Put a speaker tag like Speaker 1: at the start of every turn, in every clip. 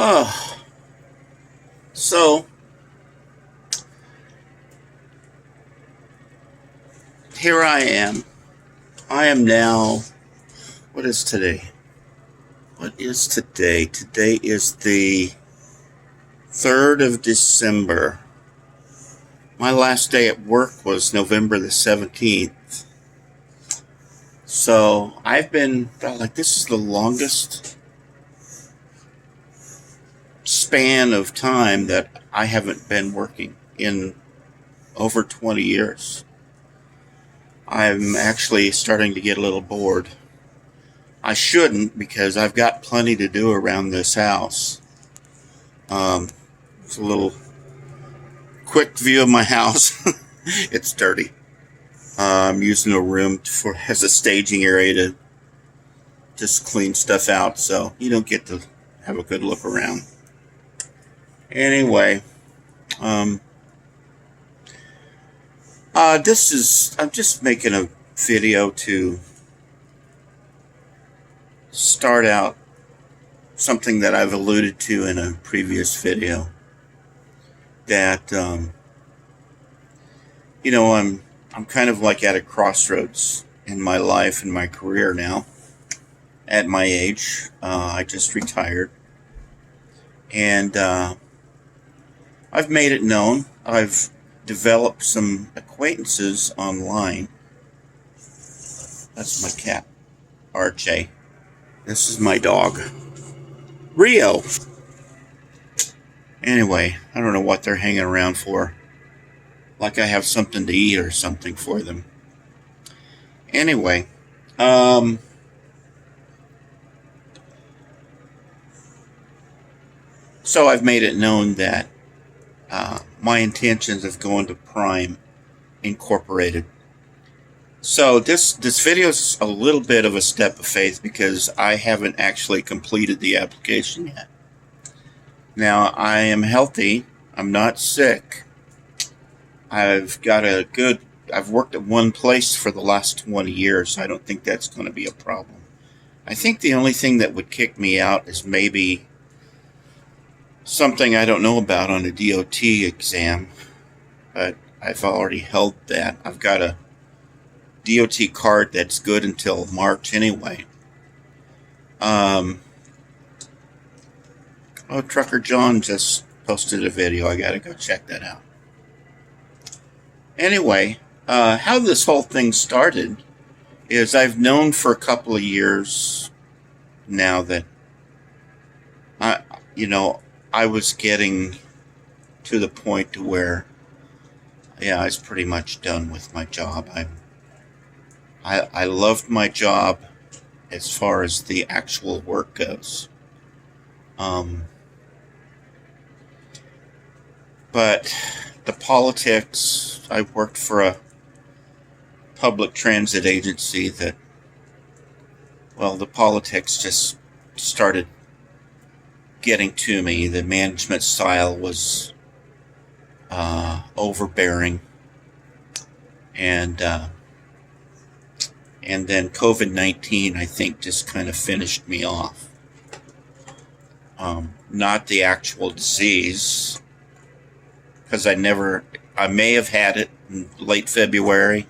Speaker 1: Oh, so here I am. I am now. What is today? What is today? Today is the 3rd of December. My last day at work was November the 17th. So I've been this is the longest span of time that I haven't been working in over 20 years. I'm actually starting to get a little bored. I shouldn't, because I've got plenty to do around this house. It's a little quick view of my house. It's dirty. I'm using a room as a staging area to just clean stuff out, so you don't get to have a good look around. Anyway, I'm just making a video to start out something that I've alluded to in a previous video. That, I'm kind of like at a crossroads in my life and my career now. At my age, I just retired. And, I've made it known. I've developed some acquaintances online. That's my cat, RJ. This is my dog, Rio. Anyway, I don't know what they're hanging around for. Like I have something to eat or something for them. Anyway, so I've made it known that my intentions of going to Prime Incorporated. So this video is a little bit of a step of faith, because I haven't actually completed the application yet. Now, I am healthy. I'm not sick. I've worked at one place for the last 20 years. So I don't think that's going to be a problem. I think the only thing that would kick me out is maybe something I don't know about on a DOT exam, but I've already held that. I've got a DOT card that's good until March anyway. Trucker John just posted a video. I gotta go check that out. Anyway, how this whole thing started is I've known for a couple of years now that I was getting to the point to where, I was pretty much done with my job. I loved my job as far as the actual work goes. But the politics, I worked for a public transit agency that, the politics just started getting to me. The management style was overbearing, and then COVID-19, I think, just kind of finished me off. Not the actual disease, because I may have had it in late February,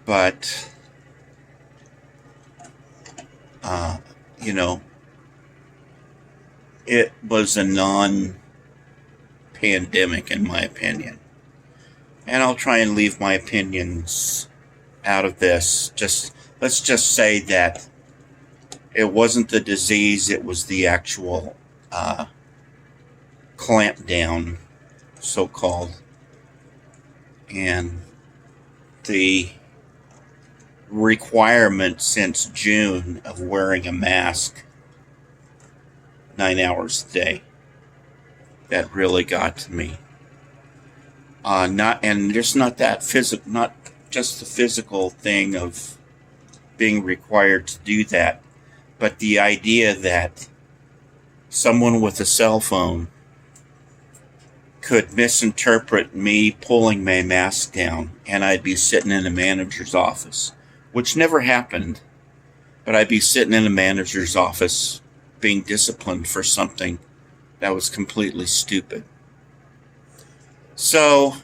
Speaker 1: but it was a non-pandemic in my opinion. And I'll try and leave my opinions out of this. Let's just say that it wasn't the disease, it was the actual clamp down, so-called, and the requirement since June of wearing a mask 9 hours a day. That really got to me. Not just the physical thing of being required to do that, but the idea that someone with a cell phone could misinterpret me pulling my mask down, and I'd be sitting in a manager's office, which never happened, but I'd be sitting in a manager's office being disciplined for something that was completely stupid. So,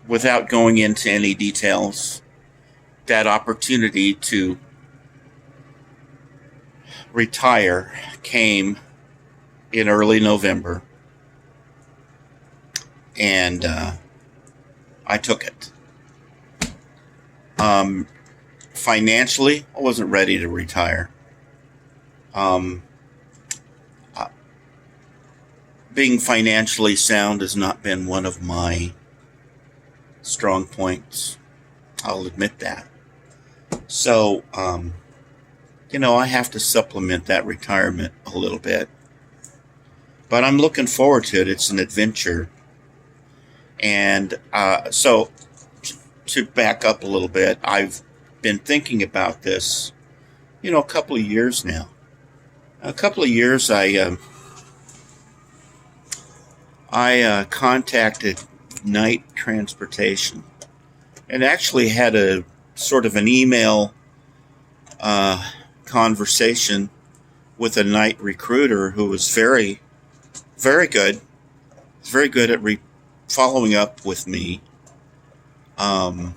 Speaker 1: without going into any details, that opportunity to retire came in early November, and I took it. Financially, I wasn't ready to retire. Being financially sound has not been one of my strong points. I'll admit that. So, I have to supplement that retirement a little bit. But I'm looking forward to it. It's an adventure. And so, to back up a little bit, I've been thinking about this, a couple of years now. A couple of years, I contacted Night Transportation and actually had a sort of an email conversation with a night recruiter who was very, very good. Very good at following up with me. But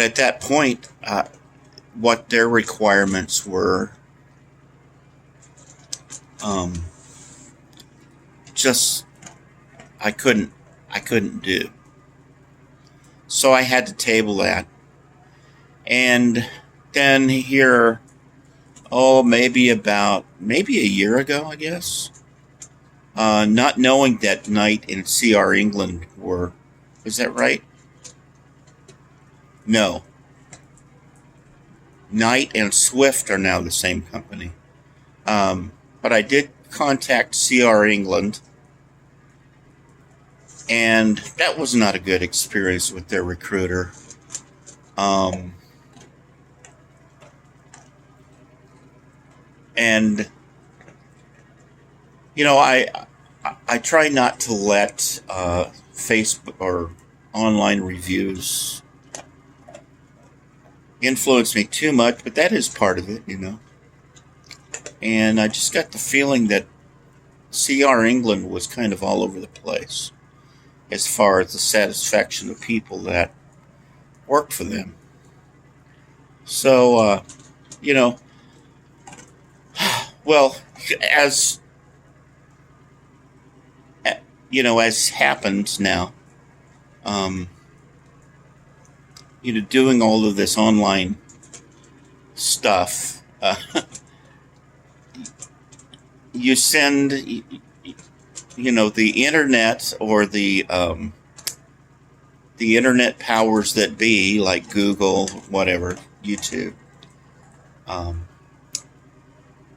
Speaker 1: at that point, what their requirements were, I couldn't do. So I had to table that. And then here, maybe a year ago, I guess, not knowing that Knight and CR England were, is that right? No. Knight and Swift are now the same company. But I did contact CR England, and that was not a good experience with their recruiter. And I try not to let Facebook or online reviews influence me too much, but that is part of it, And I just got the feeling that CR England was kind of all over the place as far as the satisfaction of people that worked for them. So, well, as happens now, doing all of this online stuff, you send, the internet or the internet powers that be, like Google, whatever, YouTube,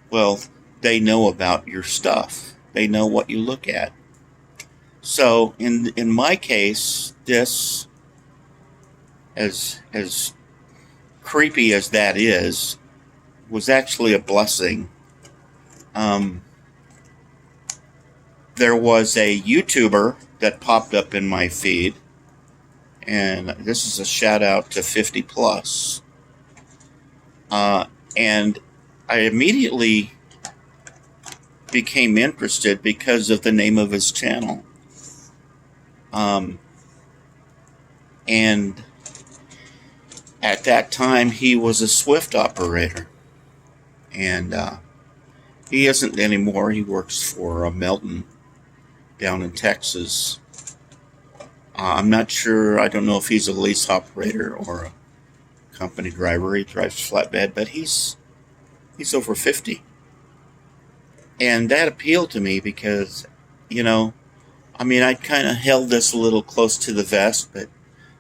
Speaker 1: well, they know about your stuff. They know what you look at. So in my case, this, as creepy as that is, was actually a blessing. There was a YouTuber that popped up in my feed, and this is a shout out to 50 Plus. And I immediately became interested because of the name of his channel. And at that time, he was a Swift operator. And he isn't anymore. He works for Melton down in Texas. I'm not sure. I don't know if he's a lease operator or a company driver. He drives flatbed, but he's over 50. And that appealed to me because, I kind of held this a little close to the vest, but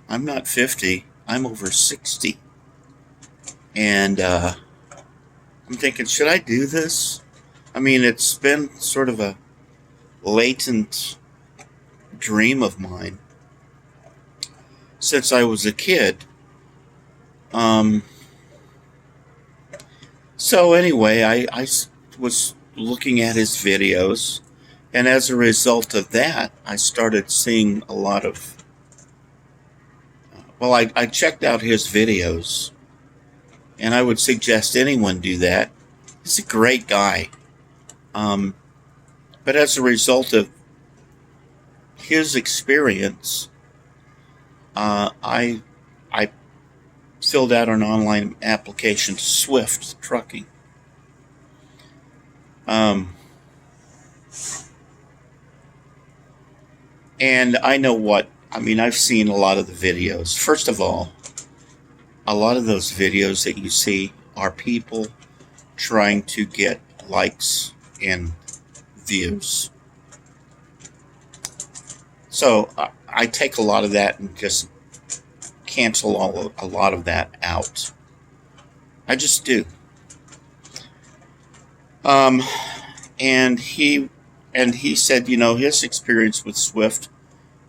Speaker 1: I'm not 50. I'm over 60. And I'm thinking, should I do this? It's been sort of a latent dream of mine since I was a kid. So anyway, I was looking at his videos, and as a result of that, I started seeing a lot of Well, I checked out his videos, and I would suggest anyone do that. He's a great guy. Um, but as a result of his experience, I filled out an online application to Swift Trucking. And I know I've seen a lot of the videos. First of all, a lot of those videos that you see are people trying to get likes and views. So I take a lot of that and just cancel a lot of that out. I just do. And he said, his experience with Swift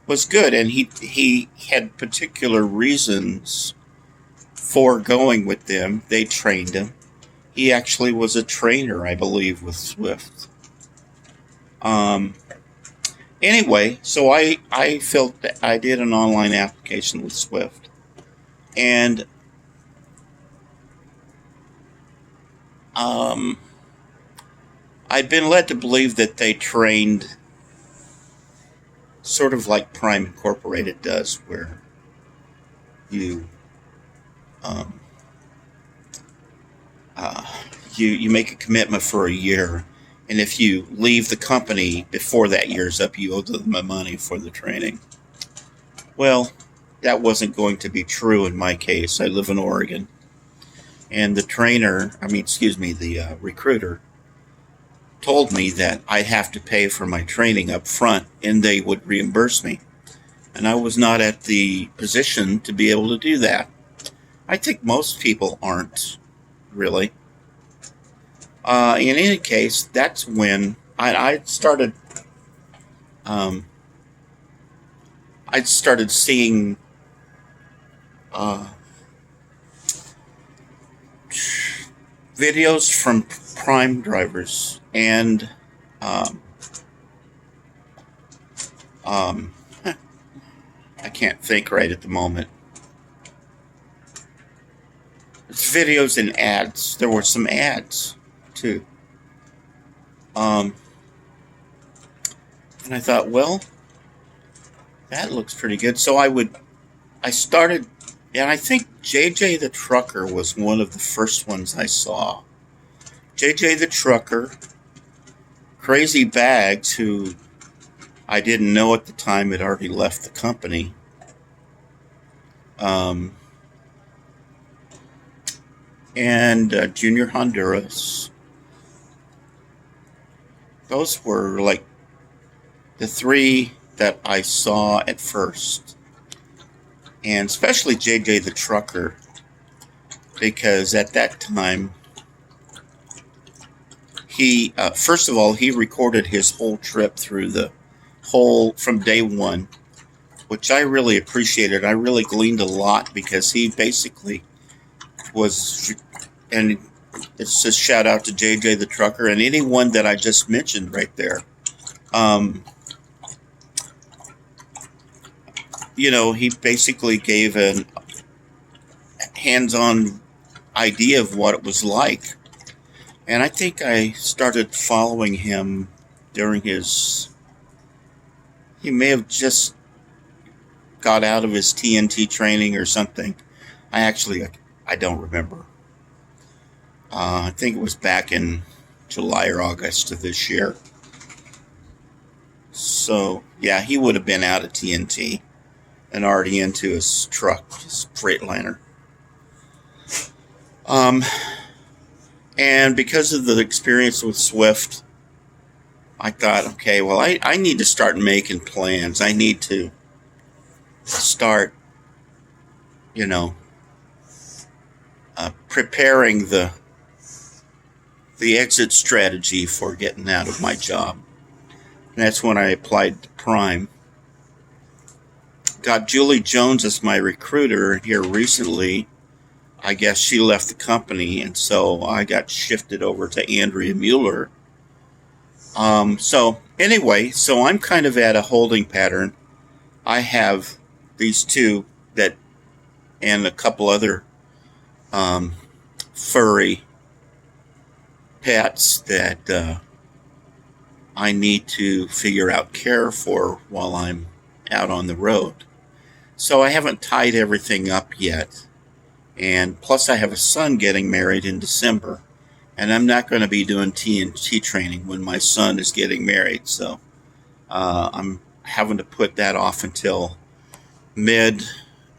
Speaker 1: was good, and he had particular reasons for going with them. They trained him. He actually was a trainer, I believe, with Swift. Anyway, so I did an online application with Swift, and I'd been led to believe that they trained sort of like Prime Incorporated does, where you you make a commitment for a year, and if you leave the company before that year's up, you owe them the money for the training. Well, that wasn't going to be true in my case. I live in Oregon, and the recruiter told me that I'd have to pay for my training up front, and they would reimburse me. And I was not at the position to be able to do that. I think most people aren't, really. In any case, that's when I started seeing videos from Prime drivers, and I can't think right at the moment. It's videos and ads. There were some ads too. And I thought, well, that looks pretty good. So I started, and I think JJ the Trucker was one of the first ones I saw. JJ the Trucker, Crazy Bags, who I didn't know at the time had already left the company. And Junior Honduras. Those were like the three that I saw at first. And especially JJ the Trucker, because at that time, he, first of all, he recorded his whole trip through from day one, which I really appreciated. I really gleaned a lot, because he basically was, and it's a shout out to JJ the Trucker and anyone that I just mentioned right there. He basically gave a hands-on idea of what it was like. And I think I started following him during he may have just got out of his TNT training or something. I don't remember. I think it was back in July or August of this year. So, yeah, he would have been out of TNT and already into his truck, his Freightliner. And because of the experience with Swift, I thought, okay, well, I need to start making plans. I need to start, preparing the exit strategy for getting out of my job. And that's when I applied to Prime. Got Julie Jones as my recruiter here recently. I guess she left the company, and so I got shifted over to Andrea Mueller. So I'm kind of at a holding pattern. I have these two that and a couple other furry pets that I need to figure out care for while I'm out on the road. So I haven't tied everything up yet. And plus I have a son getting married in December. And I'm not going to be doing TNT training when my son is getting married. So I'm having to put that off until mid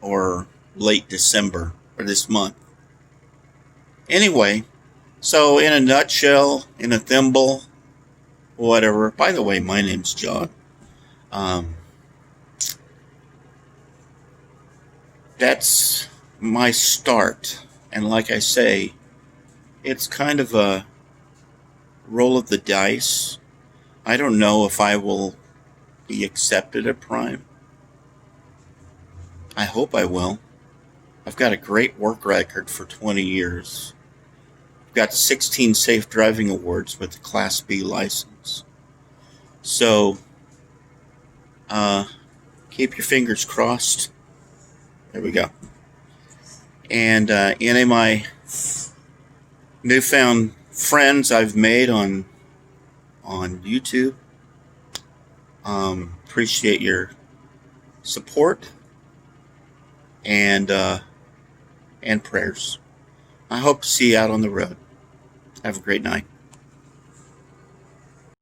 Speaker 1: or late December or this month. Anyway, so in a nutshell, in a thimble, whatever. By the way, my name's John. Um, that's my start. And like I say, it's kind of a roll of the dice. I don't know if I will be accepted at Prime. I hope I will. I've got a great work record for 20 years. I've got 16 safe driving awards with the Class B license. So, keep your fingers crossed. There we go. And any of my newfound friends I've made on YouTube, appreciate your support and prayers. I hope to see you out on the road. Have a great night.